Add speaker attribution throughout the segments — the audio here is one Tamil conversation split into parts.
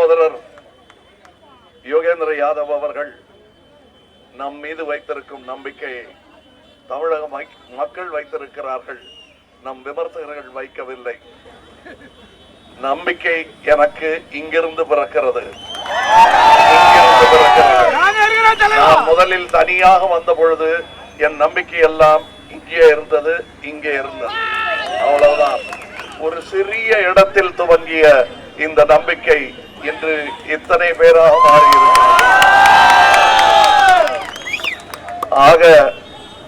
Speaker 1: சகோதரர் யோகேந்திர யாதவ் அவர்கள் நம் மீது வைத்திருக்கும் நம்பிக்கையை தமிழக மக்கள் வைத்திருக்கிறார்கள், நம் விமர்சகர்கள் வைக்கவில்லை. நம்பிக்கை எனக்கு இங்கிருந்து பிறக்கிறது. நான் முதலில் தனியாக வந்த பொழுது என் நம்பிக்கை எல்லாம் இங்கே இருந்தது, இங்கே இருந்தது. அவ்வளவுதான். ஒரு சிறிய இடத்தில் துவங்கிய இந்த நம்பிக்கை இன்று இத்தனை பேராக மாறியிருக்கிறது. ஆக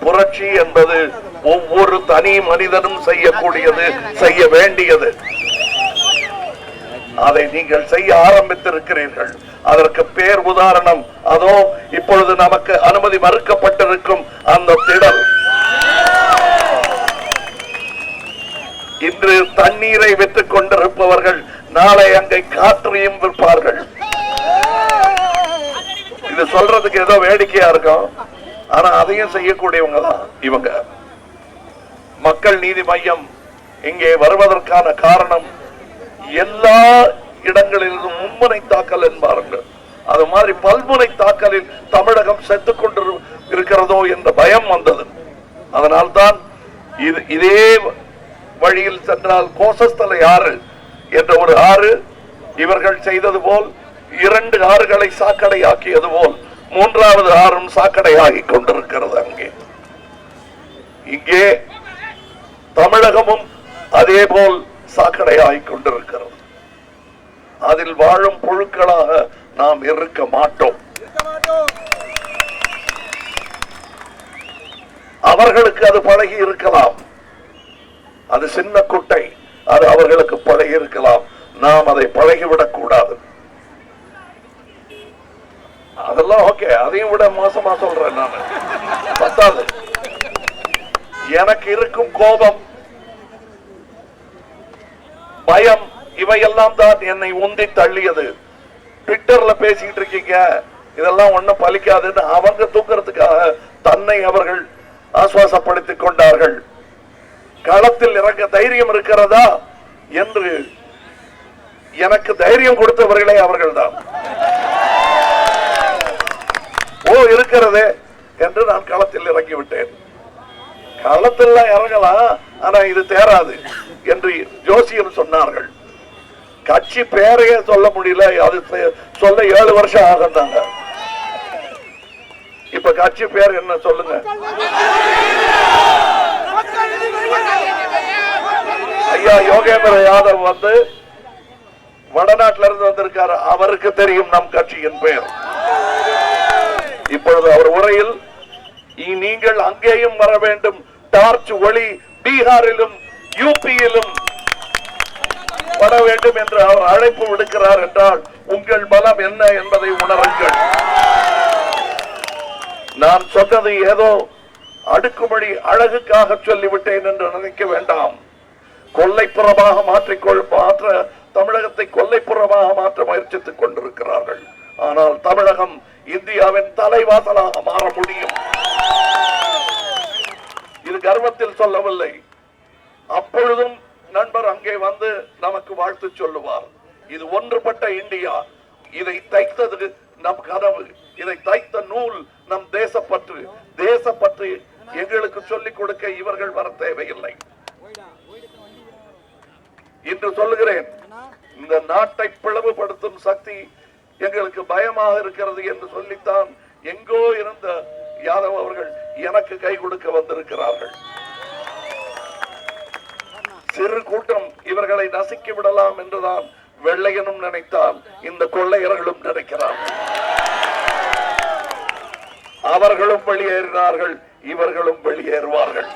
Speaker 1: புரட்சி என்பது ஒவ்வொரு தனி மனிதனும் செய்யக்கூடியது, செய்ய வேண்டியது. அதை நீங்கள் செய்ய ஆரம்பித்திருக்கிறீர்கள். அதற்கு பேர் உதாரணம் அதோ இப்பொழுது நமக்கு அனுமதி மறுக்கப்பட்டிருக்கும் அந்த திடல். இன்று தண்ணீரை விற்றுக் கொண்டிருப்பவர்கள் நாளை அங்கே காற்றையும் விற்பார்கள். இது சொல்றதுக்கு ஏதோ வேடிக்கையா இருக்கும், ஆனா அதையும் செய்யக்கூடியவங்க தான் இவங்க. மக்கள் நீதி மையம் இங்கே வருவதற்கான காரணம் எல்லா இடங்களிலும் மும்முனை தாக்கல் என்பார்கள். அது மாதிரி பல்முனை தாக்கலில் தமிழகம் செத்துக் கொண்டு இருக்கிறதோ என்ற பயம் வந்தது. அதனால்தான் இதே வழியில் சென்றால் கோசஸ்தலை ஆறு என்ற ஒரு ஆறு இவர்கள் செய்தது போல் 2 ஆறுகளை சாக்கடையாக்கியது போல் 3வது ஆறும் சாக்கடையாகி கொண்டிருக்கிறது. அங்கே இங்கே தமிழகமும் அதே போல் சாக்கடையாகி கொண்டிருக்கிறது. அதில் வாழும் புழுக்களாக நாம் இருக்க மாட்டோம். அவர்களுக்கு அது பழகி இருக்கலாம், அது சின்ன குட்டை, அது அவர்களுக்கு பழகி இருக்கலாம். நாம் அதை பழகிவிடக் கூடாது. அதெல்லாம் ஓகே, அதையும் விட மோசமா சொல்றேன் நான். பத்தாது, எனக்கு இருக்கும் கோபம், பயம், இவையெல்லாம் தான் என்னை உந்தி தள்ளியது. ட்விட்டர்ல பேசிட்டு இருக்கீங்க, இதெல்லாம் ஒண்ணும் பலிக்காதுன்னு அவங்க தூக்குறதுக்காக தன்னை அவர்கள் ஆசுவாசப்படுத்திக் கொண்டார்கள். களத்தில் இறங்க தைரியம் இருக்கிறதா என்று எனக்கு தைரியம் கொடுத்தவர்களே அவர்கள் தான். ஓ இருக்கிறதே என்று நான் களத்தில் இறங்கிவிட்டேன். களத்தில் இறங்கலாம், ஆனா இது தேராது என்று ஜோசியர் சொன்னார்கள். கட்சி பேரையே சொல்ல முடியல, அது சொல்ல 7 வருஷம் ஆகுந்தாங்க. இப்ப கட்சி பேர் என்ன சொல்லுங்க? ஐயா யோகேந்திர யாதவ் வந்து வடநாட்டில இருந்து வந்திருக்காரு, அவருக்கு தெரியும் நம் கட்சியின் பெயர். இப்பொழுது அவர் உரையில் நீங்கள் அங்கேயும் வர வேண்டும், டார்ச் ஒளி பீகாரிலும் யூபியிலும் வர வேண்டும் என்று அவர் அழைப்பு விடுக்கிறார் என்றால் உங்கள் பலம் என்ன என்பதை உணருங்கள். நான் சொன்னது ஏதோ அடுக்குமொழி அழகுக்காக சொல்லிவிட்டேன் என்று நினைக்க வேண்டாம். கொல்லைப்புறமாக மாற்ற தமிழகத்தை கொல்லைப்புறமாக மாற்ற முயற்சித்துக் கொண்டிருக்கிறார்கள். ஆனால் தமிழகம் இந்தியாவின் தலைவாசலாக மாற முடியும். இது கர்வத்தில் சொல்லவில்லை. அப்பொழுதும் நண்பர் அங்கே வந்து நமக்கு வாழ்த்து சொல்லுவார். இது ஒன்றுபட்ட இந்தியா, இதை தைத்தது நம் கனவு, இதை தைத்த நூல் நம் தேசப்பற்று. தேசப்பற்று எங்களுக்கு சொல்லிக் கொடுக்க இவர்கள் வர தேவையில்லை. இன்று சொல்லுகிறேன், இந்த நாட்டை பிளவுபடுத்தும் சக்தி எங்களுக்கு பயமாக இருக்கிறது என்று சொல்லித்தான் எங்கோ இருந்த யாதவ் அவர்கள் எனக்கு கை கொடுக்க வந்திருக்கிறார்கள். சிறு கூட்டம் இவர்களை நசுக்கி விடலாம் என்றுதான் வெள்ளையனும் நினைத்தால் இந்த கொள்ளையர்களும் நினைக்கிறார்கள். அவர்களும் வெளியேறினார்கள், இவர்களும் வெளியேறுவார்கள்.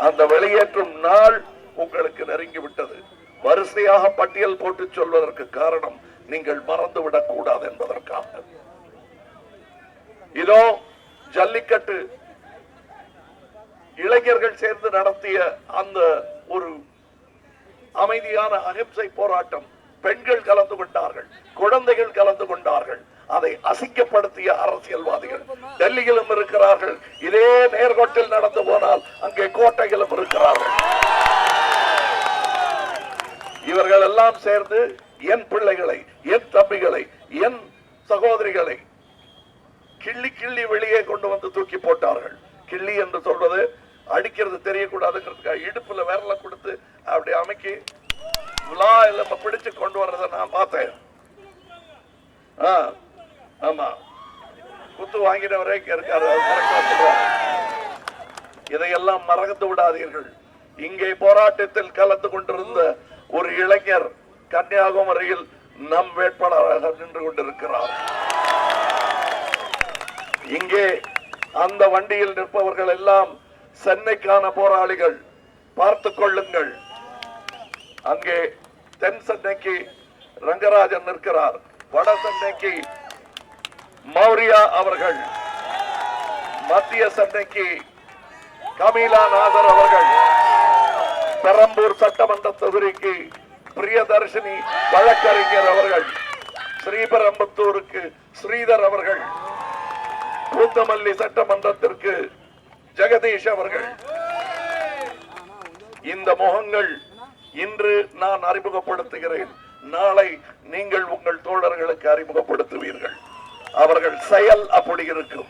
Speaker 1: அந்த வெளியேற்றும் நாள் உங்களுக்கு நெருங்கிவிட்டது. வரிசையாக பட்டியல் போட்டு சொல்வதற்கு காரணம் நீங்கள் மறந்துவிடக் கூடாது என்பதற்காக. இதோ ஜல்லிக்கட்டு இளைஞர்கள் சேர்ந்து நடத்திய அந்த ஒரு அமைதியான அகிம்சை போராட்டம், பெண்கள் கலந்து கொண்டார்கள், குழந்தைகள் கலந்து கொண்டார்கள். அதை அசிங்கப்படுத்திய அரசியல்வாதிகள் டெல்லியிலும் இருக்கிறார்கள். இதே நேர்கோட்டில் நடந்து போனால் அங்கே கோட்டையிலும் இருக்கிறார்கள். இவர்கள் எல்லாம் சேர்ந்து என் பிள்ளைகளை, என் தம்பிகளை, என் சகோதரிகளை கிள்ளி கிள்ளி வெளியே கொண்டு வந்து தூக்கி போட்டார்கள். கிள்ளி என்று சொல்வது அடிக்கிறது தெரியக்கூடாதுங்கிறதுக்காக இடுப்புல விரல கொடுத்து அப்படி அமைக்கி பிடிச்சு கொண்டு வர்றதை நான் பார்த்தேன். ஆமா, குத்து வாங்கினவரே இருக்காரு. இதையெல்லாம் மறந்து விடாதீர்கள். இங்கே போராட்டத்தில் கலந்து கொண்டிருந்த ஒரு இளைஞர் கன்னியாகுமரியில் நம் வேட்பாளராக நின்று கொண்டிருக்கிறார். இங்கே அந்த வண்டியில் நிற்பவர்கள் எல்லாம் சென்னைக்கான போராளிகள். பார்த்துக் கொள்ளுங்கள். அங்கே தென் சென்னைக்கு ரங்கராஜன் நிற்கிறார், வட சென்னைக்கு மௌரியா அவர்கள், மத்திய சென்னைக்கு கமீலா நாதர் அவர்கள், பெரம்பூர் சட்டமன்ற தொகுதிக்கு பிரியதர்ஷினி வழக்கறிஞர் அவர்கள், ஸ்ரீபெரும்புத்தூருக்கு ஸ்ரீதர் அவர்கள், பூந்தமல்லி சட்டமன்றத்திற்கு ஜெகதீஷ் அவர்கள். இந்த முகங்கள் இன்று நான் அறிமுகப்படுத்துகிறேன். நாளை நீங்கள் உங்கள் தோழர்களுக்கு அறிமுகப்படுத்துவீர்கள். அவர்கள் செயல் அப்படி இருக்கும்.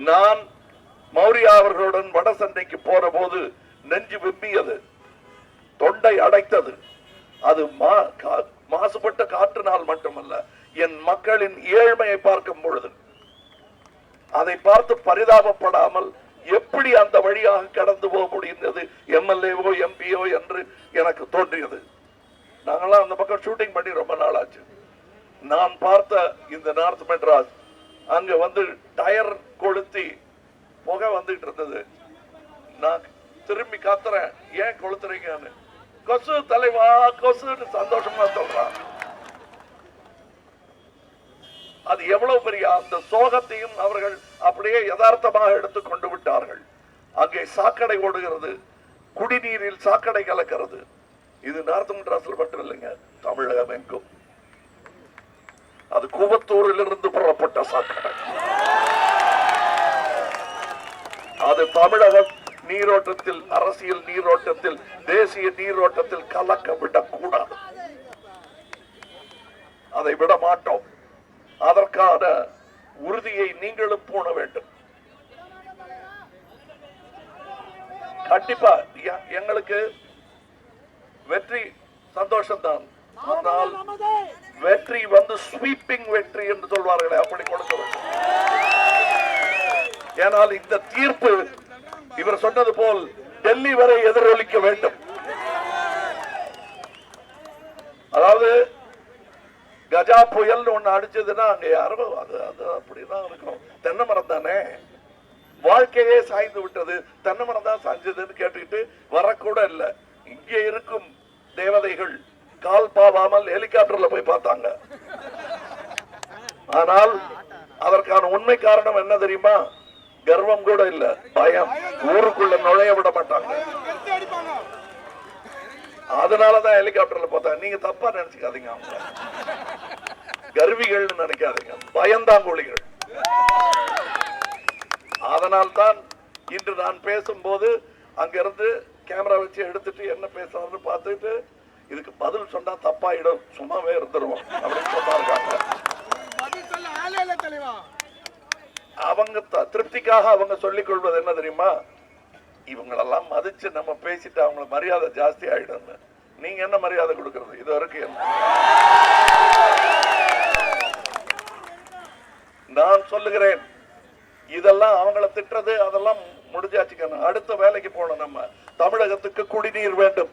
Speaker 1: நான் மௌரியா அவர்களுடன் வட சென்னைக்கு போற போது நெஞ்சு விம்மியது, தொண்டை அடைத்தது. அது மாசுபட்ட காற்றினால் மட்டுமல்ல, என் மக்களின் ஏழ்மையை பார்க்கும் பொழுது அதை பார்த்து பரிதாபப்படாமல் எப்படி அந்த வழியாக கடந்து போக முடிந்தது எம்எல்ஏவோ எம்பியோ என்று எனக்கு தோன்றியது. நாங்களாம் அந்த பக்கம் ஷூட்டிங் பண்ணி ரொம்ப நாள் ஆச்சு. நான் பார்த்த இந்த நார்த் மெட்ராஸ் அங்க வந்து டயர் கொளுத்தி புகை வந்துட்டு இருந்தது. நான் திரும்பி காத்துறேன், ஏன் கொளுத்துறீங்கன்னு. கொசு தலைவா கொசுன்னு சந்தோஷமா சொல்றான். அது எவ்வளவு பெரிய அந்த சோகத்தையும் அவர்கள் அப்படியே யதார்த்தமாக எடுத்து கொண்டு விட்டார்கள். அங்கே சாக்கடை ஓடுகிறது, குடிநீரில் சாக்கடை கலக்கிறது. இது நார்த் மெட்ராஸில் மட்டும் இல்லைங்க, தமிழகம் எங்கும். அது கூவத்தூரில் இருந்து புறப்பட்ட சாக்கடை. அது தமிழக நீரோட்டத்தில், அரசியல் நீரோட்டத்தில், தேசிய நீரோட்டத்தில் கலக்க விடக்கூடாது. அதை விட மாட்டோம். அதற்கான உறுதியை நீங்களும் பூண வேண்டும். கண்டிப்பா எங்களுக்கு வெற்றி சந்தோஷம் தான். ஆனால் வெற்றி வந்து ஸ்வீப்பிங் வெற்றி என்று சொல்வார்களே, அப்படி கொடுக்க வேண்டும். ஏனால் இந்த தீர்ப்பு இவர் சொன்னது போல் டெல்லி வரை எதிரொலிக்க வேண்டும். அதாவது கஜா புயல் ஒண்ணு அடிச்சதுன்னா அங்க யாரும் அது அப்படிதான் இருக்கும். தென்னை மரம் தானே, வாழ்க்கையே சாய்ந்து விட்டது, தென்னை மரம் தான் சாய்ந்ததுன்னு கேட்டுக்கிட்டு வரக்கூட இல்ல. இங்கே இருக்கும் தேவதைகள் கால் பாவாமல் ஹெலிகாப்டர்ல போய் பார்த்தாங்க. ஆனால் அதற்கான உண்மை காரணம் என்ன தெரியுமா? கர்வம் கூட இல்ல, பயம். ஊருக்குள்ள நுழைய விட மாட்டாங்க. அதனாலதான் ஹெலிகாப்டர்ல பார்த்தா. நீங்க தப்பா நினைச்சுக்காதீங்க, அவங்க கர்விகள் நினைக்காதீங்க, பயந்தாங்கோழிகள். அதனால்தான் இன்று நான் பேசும்போது அங்கிருந்து கேமரா வச்சு எடுத்துட்டு என்ன பேசுறாருன்னு பார்த்துட்டு இதுக்கு பதில் சொன்னா தப்பாயிடும், சும்மாவே இருந்துருவோம் அப்படின்னு சொன்னாங்க. அவங்க திருப்திக்காக அவங்க சொல்லிக் கொள்வது என்ன தெரியுமா? இவங்களெல்லாம் மதிச்சு நம்ம பேசிட்டு அவங்கள மரியாதை ஜாஸ்தி ஆயிடும். நீங்க என்ன மரியாதை கொடுக்கறது? இது வரைக்கும் நான் சொல்லுகிறேன், இதெல்லாம் அவங்கள திட்டுறது அதெல்லாம் முடிஞ்சாச்சுக்கணும். அடுத்த வேலைக்கு போனோம். நம்ம தமிழகத்துக்கு குடிநீர் வேண்டும்.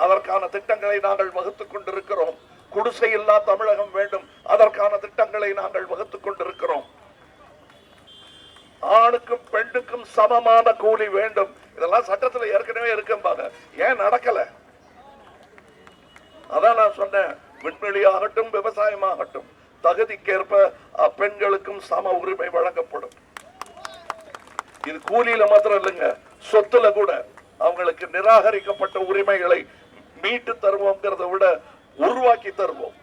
Speaker 1: அதற்கான திட்டங்களை நாங்கள் வகுத்துக் கொண்டிருக்கிறோம். குடிசை இல்லா தமிழகம் வேண்டும். அதற்கான திட்டங்களை நாங்கள் வகுத்துக் கொண்டிருக்கிறோம். ஆணுக்கும் பெண்ணுக்கும் சமமான கூலி வேண்டும். இதெல்லாம் சட்டத்தில் ஏற்கனவே இருக்கும்பாங்க, ஏன் நடக்கல? அதான் நான் சொன்னேன், விண்வெளியாகட்டும் விவசாயமாகட்டும் தகுதிக்கேற்ப பெண்களுக்கும் சம உரிமை வழங்கப்படும். இது கூலியில மாத்திரம் இல்லைங்க, சொத்துல கூட அவங்களுக்கு நிராகரிக்கப்பட்ட உரிமைகளை மீட்டு தருவோம்ங்கிறத விட உருவாக்கி தருவோம்.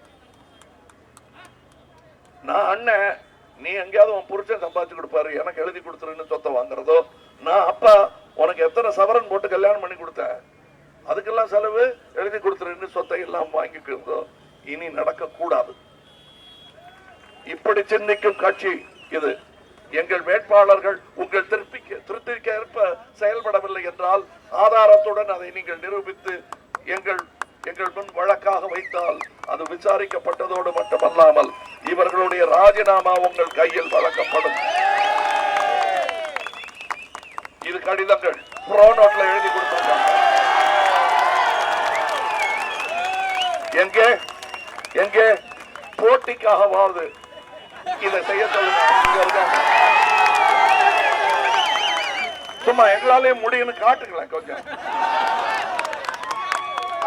Speaker 1: நான் அண்ணன், நீ எங்கேயாவது உன் புருஷன் சம்பாதிச்சு கொடுப்பாரு, எனக்கு எழுதி கொடுத்துருன்னு சொத்தை வாங்குறதோ, நான் அப்பா உனக்கு எத்தனை சவரன் போட்டு கல்யாணம் பண்ணி கொடுத்தேன், அதுக்கெல்லாம் செலவு எழுதி கொடுத்துருன்னு சொத்தை எல்லாம் வாங்கிட்டு இருந்தோம். இனி நடக்க கூடாது. இப்படி சிந்திக்கும் கட்சி இது. எங்கள் வேட்பாளர்கள் உங்கள் திருப்திக்கு ஏற்ப செயல்படவில்லை என்றால் ஆதாரத்துடன் அதை நீங்கள் நிரூபித்து எங்கள் முன் வழக்காக வைத்தால் அது விசாரிக்கப்பட்டதோடு மட்டுமல்லாமல் இவர்களுடைய ராஜினாமா உங்கள் கையில் வழங்கப்படும். இது கடிதங்கள் புரோனோட்ல எழுதி கொடுத்திருக்காங்க. எங்கே போட்டிக்காகவாவது இதை செய்ய சொல்லுங்க. சும்மா எங்களாலே முடியும்னு காட்டுக்கலாம் கொஞ்சம்.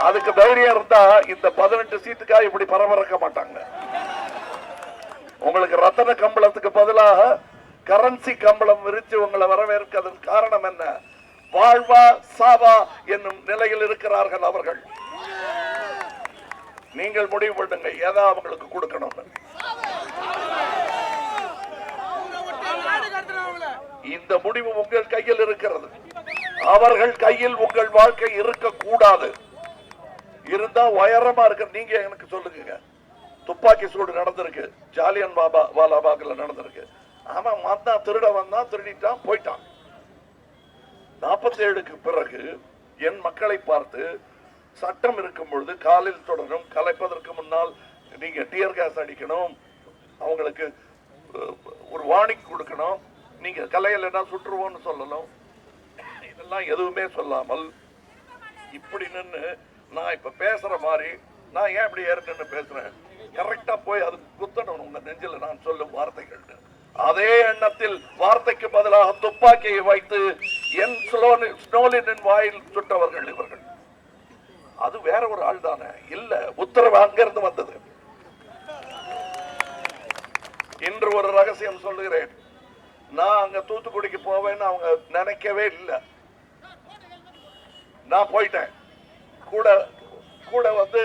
Speaker 1: அதுக்கு தைரியம் இருந்தா இந்த 18 சீட்டுக்காக இப்படி பரபரக்க மாட்டாங்க. உங்களுக்கு ரத்தன கம்பளத்துக்கு பதிலாக கரன்சி கம்பளம் விரிச்சு உங்களை வரவேற்கிறதன் காரணம் என்ன? வாழ்வா சாவா என்னும் நிலையில் இருக்கிறார்கள் அவர்கள். நீங்கள் முடிவு பண்ணுங்க ஏதா அவங்களுக்கு கொடுக்கணும். இந்த முடிவு உங்கள் கையில் இருக்கிறது. அவர்கள் கையில் உங்கள் வாழ்க்கை இருக்கக்கூடாது. இருந்தா உயரமா இருக்க. நீங்க எனக்கு சொல்லுங்க, துப்பாக்கி சூடு நடந்திருக்கு, ஜாலியன் வாலாபாக்ல நடந்திருக்கு. அவன் வந்தான், திருட வந்தான், திருடிட்டான், போயிட்டான். 47க்கு பிறகு என் மக்களை பார்த்து சட்டம் இருக்கும் பொழுது காலில் தொடரும், கலைப்பதற்கு முன்னால் நீங்க டியர் கேஸ் அடிக்கணும், அவங்களுக்கு ஒரு வார்னிங் கொடுக்கணும், நீங்க கலையிலன்னா சுற்றுவோம்னு சொல்லணும். இதெல்லாம் எதுவுமே சொல்லாமல் இப்படி நின்று நான் இப்ப பேசுற மாதிரி நான் ஏன் இப்படி ஏறிட்டு பேசுறேன்? கரெக்டா போய் அது குத்தணும் உங்க நெஞ்சில நான் சொல்லும் வார்த்தைகள். அதே எண்ணத்தில் வார்த்தைக்கு பதிலாக துப்பாக்கியை வைத்து என் ஸ்னோலினின் வாயில் சுட்டவர்கள் இவர்கள். அது வேற ஒரு ஆள் தானே? இல்ல, உத்தரவு அங்கிருந்து வந்தது. இன்று ஒரு ரகசியம் சொல்லுகிறேன். நான் அங்க தூத்துக்குடிக்கு போவேன்னு அவங்க நினைக்கவே இல்லை. நான் போயிட்டேன். கூட வந்து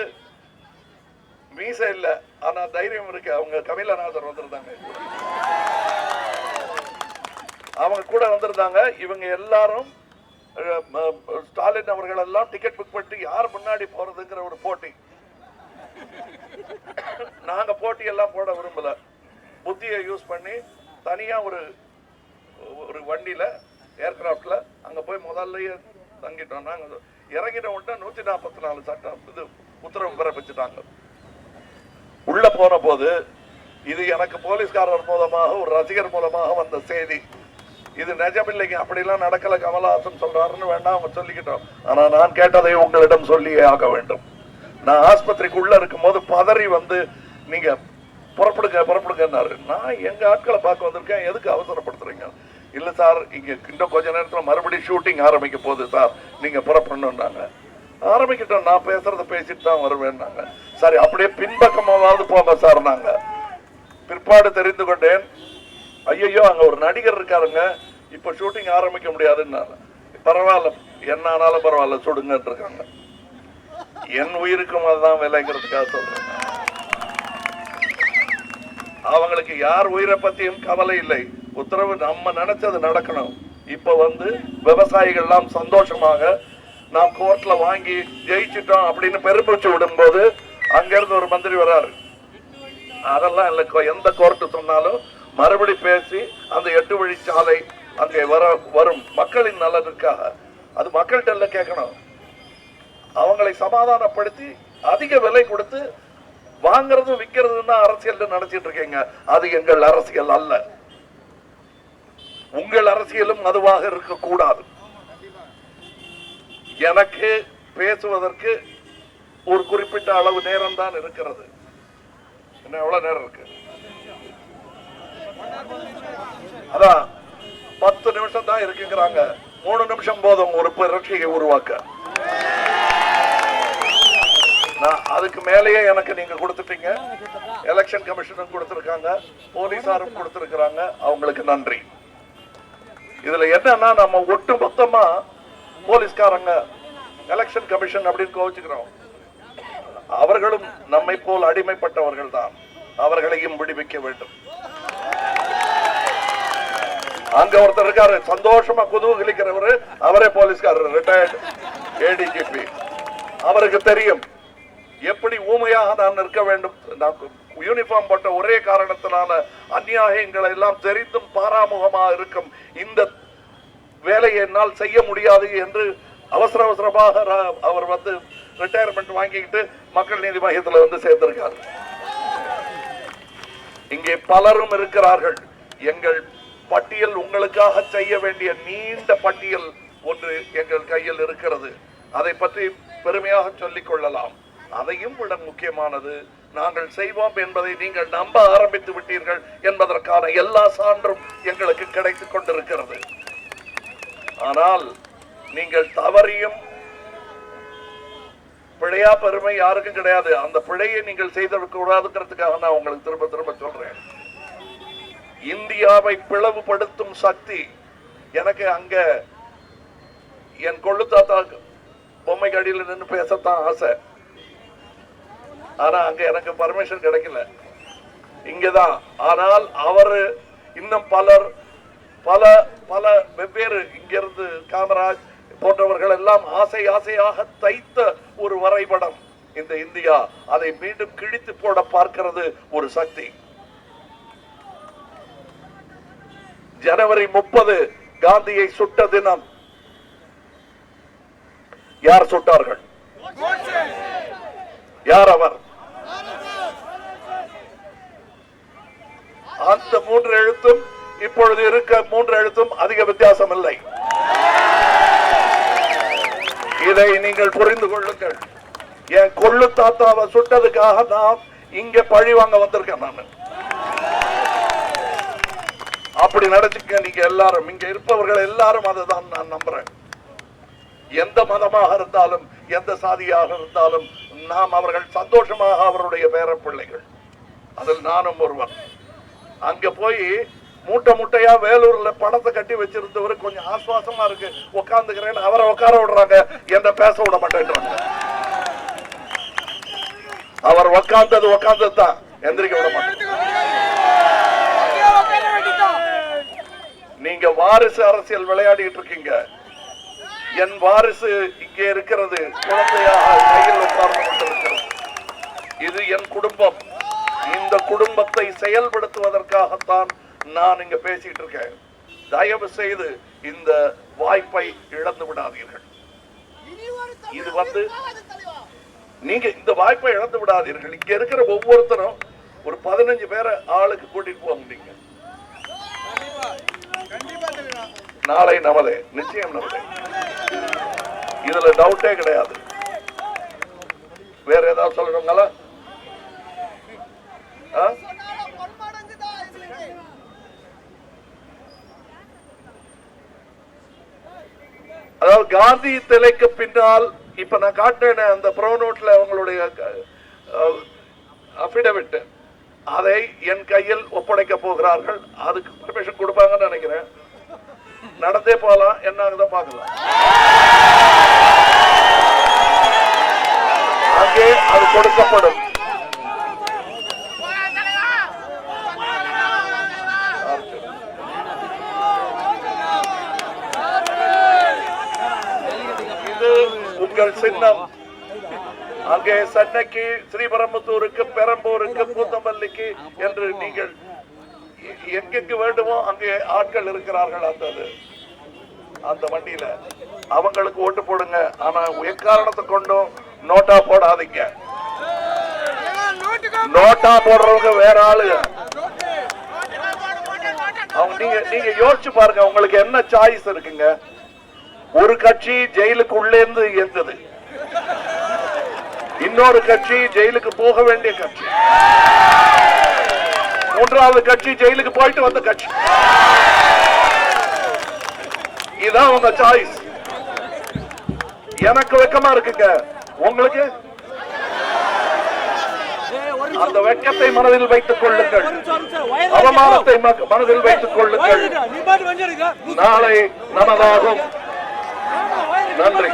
Speaker 1: மீசை இல்ல, ஆனா தைரியம் இருக்கு. அவங்க கமலநாதர் வந்திருந்தாங்க, அவங்க கூட வந்திருந்தாங்க. இவங்க எல்லாரும் ஸ்டாலின் அவர்கள் எல்லாம் டிக்கெட் புக் பண்ணி யார் முன்னாடி போறதுங்கிற ஒரு போட்டி. நாங்க போட்டி எல்லாம் போட விரும்பல. புத்தியை யூஸ் பண்ணி தனியா ஒரு வண்டியில ஏர்கிராப்ட்ல அங்க போய் முதல்லயே தங்கிட்டோம். நாங்க இறங்கிட்ட உடனே 144 சட்டம் இது உத்தரவு பிறப்பிச்சுட்டாங்க. உள்ள போன போது இது எனக்கு போலீஸ்காரர் மூலமாக ஒரு ரசிகர் மூலமாக வந்த செய்தி. இது நிஜமில்லைங்க, அப்படிலாம் நடக்கல, கமலஹாசன் சொல்றாருன்னு வேண்டாம் அவங்க சொல்லிக்கிட்டோம். ஆனா நான் கேட்டதை உங்களிடம் சொல்லியே ஆக வேண்டும். நான் ஆஸ்பத்திரிக்குள்ள இருக்கும் போது பதறி வந்து நீங்க புறப்படுங்கன்னாரு. நான் எங்க ஆட்களை பார்க்க வந்திருக்கேன், எதுக்கு அவசரப்படுத்துறீங்க? இல்ல சார், இங்க இன்னும் கொஞ்ச நேரத்துல மறுபடியும் ஷூட்டிங் ஆரம்பிக்க போகுது சார், நீங்க புறப்படணும்னாங்க. ஆரம்பிக்கிட்டோம், நான் பேசுறத பேசிட்டு தான் வருவேன்னாங்க. சரி, அப்படியே பின்பக்கமாவது போங்க சார். நாங்க பிற்பாடு தெரிந்து கொண்டேன், ஐயோ அங்க ஒரு நடிகர் இருக்காருங்க, இப்ப ஷூட்டிங் ஆரம்பிக்க முடியாதுன்னாங்க. பரவாயில்ல, என்ன ஆனாலும் பரவாயில்ல, சுடுங்க இருக்காங்க. என் உயிருக்கும் அதுதான் விலைங்கிறதுக்காக சொல்றேன். அவங்களுக்கு யார் உயிரை பத்தியும் கவலை இல்லை. உத்தரவு நம்ம நினைச்சது நடக்கணும். இப்ப வந்து விவசாயிகள் எல்லாம் சந்தோஷமாக நாம் கோர்ட்ல வாங்கி ஜெயிச்சிட்டோம் அப்படின்னு பெருமிச்சு விடும் போது அங்க இருந்து ஒரு மந்திரி வராரு. அதெல்லாம் இல்ல, எந்த கோர்ட்டு சொன்னாலும் மறுபடி பேசி அந்த 8 வழிச்சாலை அங்கே வரும் மக்களின் நலனுக்காக அது மக்கள்கிட்ட கேட்கணும். அவங்களை சமாதானப்படுத்தி அதிக விலை கொடுத்து வாங்கறது விற்கிறதுன்னா அரசியல் நினைச்சிட்டு இருக்கீங்க. அது எங்கள் அரசியல் அல்ல. உங்கள் அரசியலும் அதுவாக இருக்கக்கூடாது. எனக்கு பேசுவதற்கு ஒரு குறிப்பிட்ட அளவு நேரம் தான் இருக்கிறது. என்ன எவ்வளவு நேரம் இருக்கு? அதான் 10 நிமிஷம் தான் இருக்குங்கிறாங்க. 3 நிமிஷம் போதும் ஒரு புரட்சியை உருவாக்க. அதுக்கு மேலேயே எனக்கு நீங்க கொடுத்துட்டீங்க. எலெக்ஷன் கமிஷனும் கொடுத்திருக்காங்க, போலீசாரும் கொடுத்திருக்கிறாங்க, அவங்களுக்கு நன்றி. இதுல என்னன்னா நம்ம ஒட்டு மொத்தமா போலீஸ்காரங்க எலெக்ஷன் கமிஷன் அப்படின்னு கோவிச்சுக்கிறோம். அவர்களும் நம்மை போல் அடிமைப்பட்டவர்கள் தான். அவர்களையும் விடுவிக்க வேண்டும். அங்க ஒருத்தர் இருக்காரு, சந்தோஷமா குதூகலிக்கிறவரு, அவரே போலீஸ்காரர், ரிட்டையர்டு ADGP. அவருக்கு தெரியும் எப்படி ஊமையாக நான் நிற்க வேண்டும். யூனிஃபார்ம் போட்ட ஒரே காரணத்தினால அநியாயங்களை எல்லாம் தெரிந்தும் பாராமுகமாக இருக்கும் இந்த வேலையை என்னால் செய்ய முடியாது என்று அவசரமாக அவர் வந்து ரிட்டையர்மெண்ட் வாங்கிக்கிட்டு மக்கள் நீதி மையத்தில் வந்து சேர்ந்திருக்கார். இங்கே பலரும் இருக்கிறார்கள். எங்கள் பட்டியல் உங்களுக்காக செய்ய வேண்டிய நீண்ட பட்டியல் ஒன்று எங்கள் கையில் இருக்கிறது. அதை பற்றி பெருமையாக சொல்லிக் கொள்ளலாம். அதையும் விட முக்கியமானது, நாங்கள் செய்வோம் என்பதை நீங்கள் நம்ப ஆரம்பித்து விட்டீர்கள் என்பதற்கான எல்லா சான்றும் எங்களுக்கு கிடைத்துக் கொண்டிருக்கிறது. ஆனால் நீங்கள் தவறியும் பிழையா பெருமை யாருக்கும் கிடையாது. அந்த பிழையை நீங்கள் செய்திடக்கூடாதுங்கிறதுக்காக நான் உங்களுக்கு திரும்ப திரும்ப சொல்றேன். இந்தியாவை பிளவுபடுத்தும் சக்தி எனக்கு அங்க என் கொள்ளு தாத்தா பொம்மை கடியில் நின்று பேசத்தான் ஆசை. ஆனா அங்க எனக்கு பர்மிஷன் கிடைக்கல, இங்கதான். ஆனால் அவரு இன்னும் பலர் பல பல வெவ்வேறு இங்கிருந்து காமராஜ் போன்றவர்கள் எல்லாம் ஆசையாக தைத்த ஒரு வரைபடம் இந்த இந்தியா. அதை மீண்டும் கிழித்து போட பார்க்கிறது ஒரு சக்தி. ஜனவரி 30 காந்தியை சுட்ட தினம். யார் சுட்டார்கள்? யார் அவர்? அந்த 3 எழுத்தும் இப்பொழுது இருக்க 3 எழுத்தும் அதிக வித்தியாசம் இல்லை. இதை நீங்கள் புரிந்து கொள்ளுங்கள். என் கொள்ளு தாத்தாவை சுட்டதுக்காக நான் இங்க பழி வாங்க வந்திருக்கேன். நான் அப்படி நினைச்சுக்க. நீங்க எல்லாரும் இங்க இருப்பவர்கள் எல்லாரும் அதுதான் நான் நம்புறேன். எந்த மதமாக இருந்தாலும் எந்த சாதியாக இருந்தாலும் நாம் அவர்கள் சந்தோஷமாக அவருடைய பேர பிள்ளைகள். அதில் நானும் ஒருவன். அங்க போய் மூட்டை மூட்டையா வேலூர்ல பணத்தை கட்டி வச்சிருந்தவர் கொஞ்சம் ஆசுவாசமா இருக்கு உட்காந்துக்கிறேன்னு அவரை உட்கார விடுறாங்க, என்ன பேச விட மாட்டேன்றாங்க. அவர் உட்கார்ந்தது தான், எந்திரிக்க விட மாட்டேன். நீங்க வாரிசு அரசியல் விளையாடிட்டு இருக்கீங்க. என் வாரிசு இங்கே இருக்கிறது, குழந்தையாக கையில் உட்கார்ந்து கொண்டிருக்கிறது. இது என் குடும்பம். இந்த குடும்பத்தை செயல்படுத்துவதற்காகத்தான் நான் இங்க பேசிட்டு இருக்கேன். தயவு செய்து இந்த வாய்ப்பை இழந்து விடாதீர்கள். இது வந்து நீங்க இந்த வாய்ப்பை இழந்து விடாதீர்கள். இங்க இருக்கிற ஒவ்வொருத்தரும் ஒரு 15 பேரை ஆளுக்கு கூட்டிட்டு போங்க. நீங்க நாளை நமதே, நிச்சயம் நமதே, இதுல டவுட்டே கிடையாது. வேற ஏதாவது சொல்லணுங்களா? அதாவது காந்தி சிலைக்கு பின்னால் இப்ப நான் காட்டின அந்த ப்ரோ நோட்ல அவங்களுடைய அபிடவிட், அதை என் கையில் ஒப்படைக்க போகிறார்கள். அதுக்கு பர்மிஷன் கொடுப்பாங்கன்னு நினைக்கிறேன். நடந்தே போகலாம், என்ன பார்க்கலாம். அங்கே அது கொடுக்கப்படும். இது உங்கள் சின்னம். அங்கே சென்னைக்கு, ஸ்ரீபெரும்புத்தூருக்கு, பெரம்பூருக்கு, பூந்தமல்லிக்கு என்று நீங்கள் எங்கெங்கு வேண்டுமோ அங்கே ஆட்கள் இருக்கிறார்கள். அந்த வண்டியில அவங்களுக்கு ஓட்டு போடுங்க. ஆனா எக்காரணத்தை கொண்டும் நோட்டா போடாதீங்க. நோட்டா போடுறவங்க வேற ஆளுங்க. நீங்க யோசிச்சு பாருங்க, உங்களுக்கு என்ன சாய்ஸ் இருக்குங்க? ஒரு கட்சி ஜெயிலுக்கு உள்ளே இருந்து இயங்குது, இன்னொரு கட்சி ஜெயிலுக்கு போக வேண்டிய கட்சி, மூன்றாவது கட்சி ஜெயிலுக்கு போயிட்டு வந்த கட்சி. இதான் உங்க சாய்ஸ். எனக்கு வெக்கமா இருக்குங்க. உங்களுக்கு அந்த வெக்கத்தை மனதில் வைத்துக் கொள்ளுங்கள், அவமானத்தை மனதில் வைத்துக் கொள்ளுங்கள். நாளை நமதாகும். நன்றி.